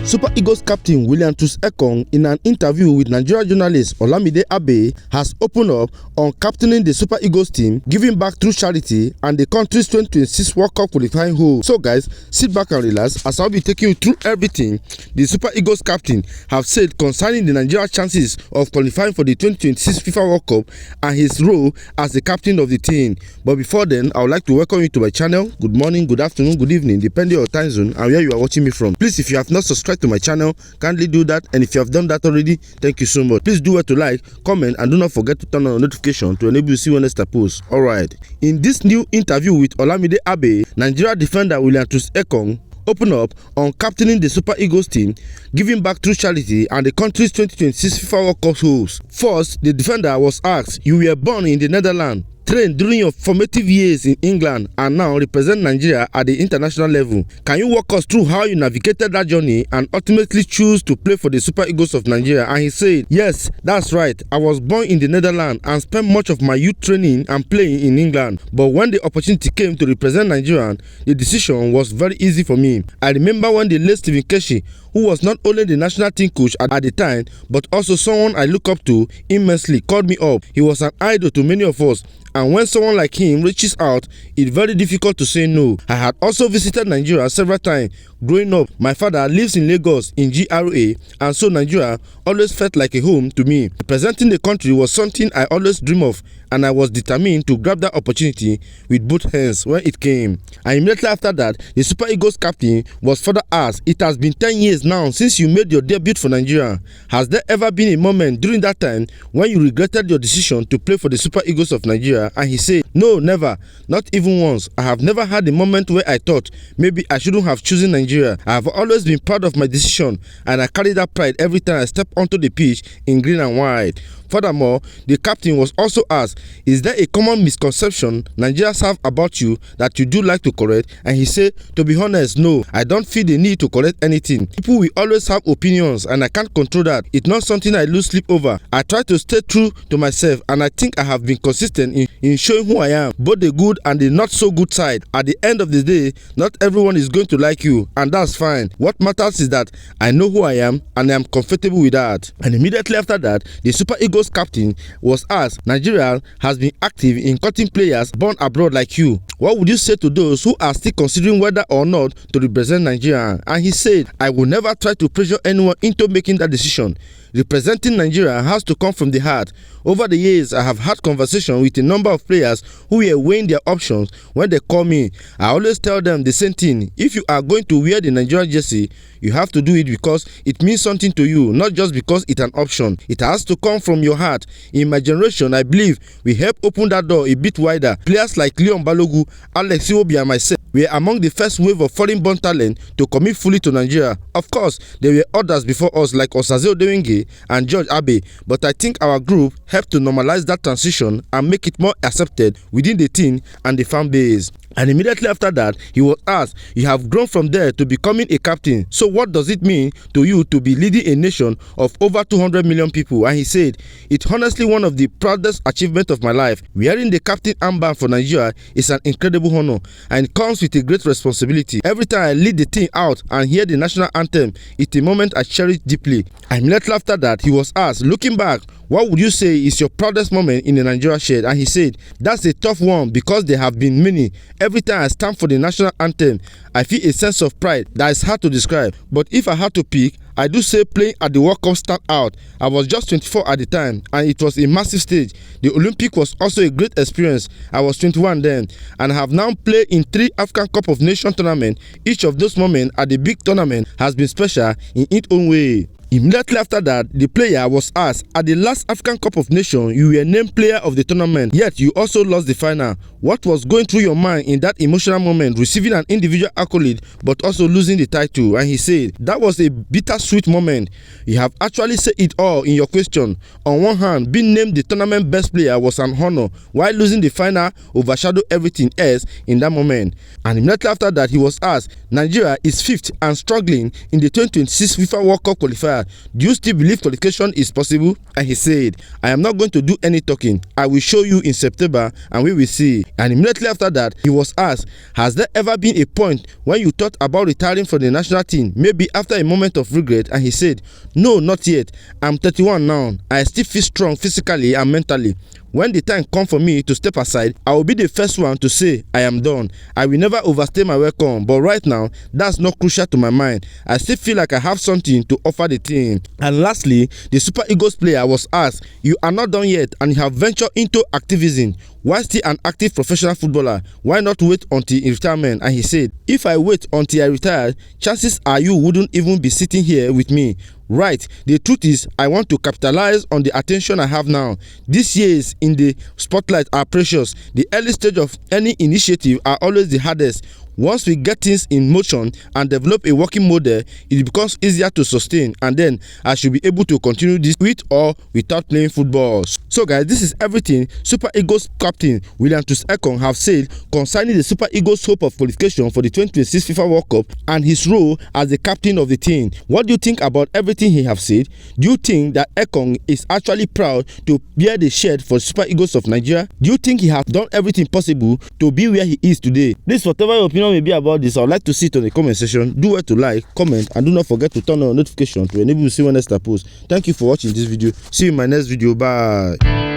Super Eagles captain William Troost-Ekong, in an interview with Nigeria journalist Olamide Abe, has opened up on captaining the Super Eagles team, giving back through charity, and the country's 2026 World Cup qualifying hole. So guys, sit back and relax as I'll be taking you through everything the Super Eagles captain have said concerning the Nigeria chances of qualifying for the 2026 FIFA World Cup and his role as the captain of the team. But before then, I would like to welcome you to my channel. Good morning, good afternoon, good evening, depending on your time zone and where you are watching me from. Please, if you have not subscribed to my channel, kindly do that, and if you have done that already, thank you so much. Please do well to like, comment, and do not forget to turn on notification to enable you to see when next I post. Alright, in this new interview with Olamide Abe, Nigeria defender William Troost-Ekong open up on captaining the Super Eagles team, giving back through charity, and the country's 2026 FIFA World Cup hopes. First, the defender was asked, "You were born in the Netherlands, trained during your formative years in England, and now represent Nigeria at the international level. Can you walk us through how you navigated that journey and ultimately choose to play for the Super Eagles of Nigeria?" And he said, "Yes, that's right. I was born in the Netherlands and spent much of my youth training and playing in England. But when the opportunity came to represent Nigeria, the decision was very easy for me. I remember when the late Stephen Keshi, who was not only the national team coach at the time, but also someone I look up to immensely, called me up. He was an idol to many of us. And when someone like him reaches out, it's very difficult to say no. I had also visited Nigeria several times. Growing up, my father lives in Lagos in GRA, and so Nigeria always felt like a home to me. Representing the country was something I always dreamed of, and I was determined to grab that opportunity with both hands when it came." And immediately after that, the Super Eagles captain was further asked, "It has been 10 years now since you made your debut for Nigeria. Has there ever been a moment during that time when you regretted your decision to play for the Super Eagles of Nigeria?" And he said, "No, never. Not even once. I have never had a moment where I thought maybe I shouldn't have chosen Nigeria. I have always been proud of my decision, and I carry that pride every time I step onto the pitch in green and white." Furthermore, the captain was also asked, "Is there a common misconception Nigerians have about you that you do like to correct?" And he said, "To be honest, no, I don't feel the need to correct anything. People will always have opinions, and I can't control that. It's not something I lose sleep over. I try to stay true to myself, and I think I have been consistent in showing who I am, both the good and the not so good side. At the end of the day, not everyone is going to like you, and that's fine. What matters is that I know who I am, and I am comfortable with that." And immediately after that, the Super Eagles captain was asked, "Nigeria has been active in cutting players born abroad like you. What would you say to those who are still considering whether or not to represent Nigeria?" And he said, "I will never try to pressure anyone into making that decision. Representing Nigeria has to come from the heart. Over the years, I have had conversations with a number of players who were weighing their options when they call me. I always tell them the same thing. If you are going to wear the Nigeria jersey, you have to do it because it means something to you, not just because it's an option. It has to come from your heart. In my generation, I believe we helped open that door a bit wider. Players like Leon Balogun, Alex Iwobi, and myself were among the first wave of foreign-born talent to commit fully to Nigeria. Of course, there were others before us like Osaze Odewinge and George Abe, but I think our group helped to normalize that transition and make it more accepted within the team and the fan base." And immediately after that, he was asked, "You have grown from there to becoming a captain. So what does it mean to you to be leading a nation of over 200 million people?" And he said, "It's honestly one of the proudest achievements of my life. Wearing the captain armband for Nigeria is an incredible honor, and it comes with a great responsibility. Every time I lead the team out and hear the national anthem, it's a moment I cherish deeply." And immediately after that, he was asked, "Looking back, what would you say is your proudest moment in the Nigeria shed?" And he said, "That's a tough one because there have been many. Every time I stand for the national anthem, I feel a sense of pride that is hard to describe. But if I had to pick, I do say playing at the World Cup stand out. I was just 24 at the time, and it was a massive stage. The Olympic was also a great experience. I was 21 then, and I have now played in 3 African Cup of Nations tournaments. Each of those moments at the big tournament has been special in its own way." Immediately after that, the player was asked, "At the last African Cup of Nations, you were named player of the tournament, yet you also lost the final. What was going through your mind in that emotional moment, receiving an individual accolade but also losing the title?" And he said, "That was a bittersweet moment. You have actually said it all in your question. On one hand, being named the tournament best player was an honor, while losing the final overshadowed everything else in that moment." And immediately after that, he was asked, "Nigeria is 5th and struggling in the 2026 FIFA World Cup qualifier. that, do you still believe qualification is possible? And he said, I am not going to do any talking. I will show you in September and we will see. And immediately after that, he was asked, has there ever been a point when you thought about retiring from the national team, maybe after a moment of regret? And he said, no, not yet. I'm 31 now. I still feel strong physically and mentally. When the time comes for me to step aside, I will be the first one to say I am done. I will never overstay my welcome, but right now, that's not crucial to my mind. I still feel like I have something to offer the team. And lastly, the Super Eagles player was asked, you are not done yet and you have ventured into activism. Why still an active professional footballer? Why not wait until retirement? And he said, if I wait until I retire, chances are you wouldn't even be sitting here with me. Right, the truth is I want to capitalize on the attention I have now. These years in the spotlight are precious. The early stage of any initiative are always the hardest. Once we get things in motion and develop a working model, it becomes easier to sustain, and then I should be able to continue this with or without playing football. So guys, this is everything Super Eagles captain William troost-ekong have said concerning the Super Eagles' hope of qualification for the 2026 FIFA World Cup and his role as the captain of the team. What do you think about everything he have said? Do you think that Ekong is actually proud to bear the shirt for Super Eagles of Nigeria? Do you think he has done everything possible to be where he is today? Please, whatever your opinion may be about this, I would like to see it on the comment section. Do well to like, comment, and do not forget to turn on notification to enable you to see when next I post. Thank you for watching this video. See you in my next video. Bye.